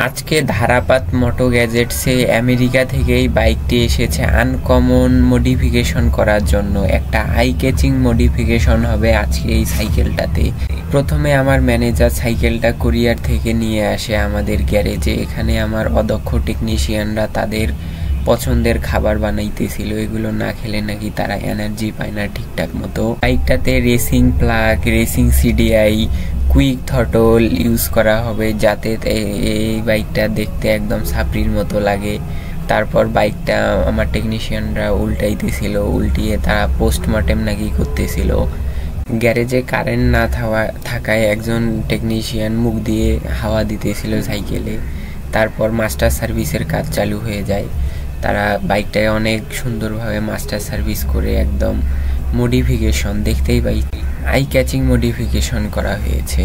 আজকে ধারাপাত মোটো গ্যাজেটসে আমেরিকা থেকেই বাইকটি এসেছে আনকমন মডিফিকেশন করার জন্য। একটা আই ক্যাচিং মডিফিকেশন হবে আজকে এই সাইকেলটাতে। প্রথমে আমার ম্যানেজার সাইকেলটা কুরিয়ার থেকে নিয়ে আসে আমাদের গ্যারেজে। এখানে আমার অদক্ষ টেকনিশিয়ানরা তাদের পছন্দের খাবার বানাইতেছিল, এগুলো না খেলে নাকি তারা এনার্জি পায় না ঠিকঠাক মতো। বাইকটাতে racing plug, racing CDI, quick throttle use করা হবে যাতে এই বাইকটা দেখতে একদম সাপড়ির মতো লাগে। তারপর বাইকটা আমার টেকনিশিয়ানরা উল্টাইতেছিল, উল্টিয়ে তারা পোস্টমর্টেম নাকি করতেছিল। গ্যারেজে কারেন্ট না থাকায় একজন টেকনিশিয়ান মুখ দিয়ে হাওয়া দিতেছিল সাইকেলে। তারপর মাস্টার সার্ভিসের কাজ চালু হয়ে যায়। তারা বাইকটাকে অনেক সুন্দরভাবে মাস্টার সার্ভিস করে একদম মডিফিকেশন দেখতেই পাই আই ক্যাচিং মডিফিকেশন করা হয়েছে।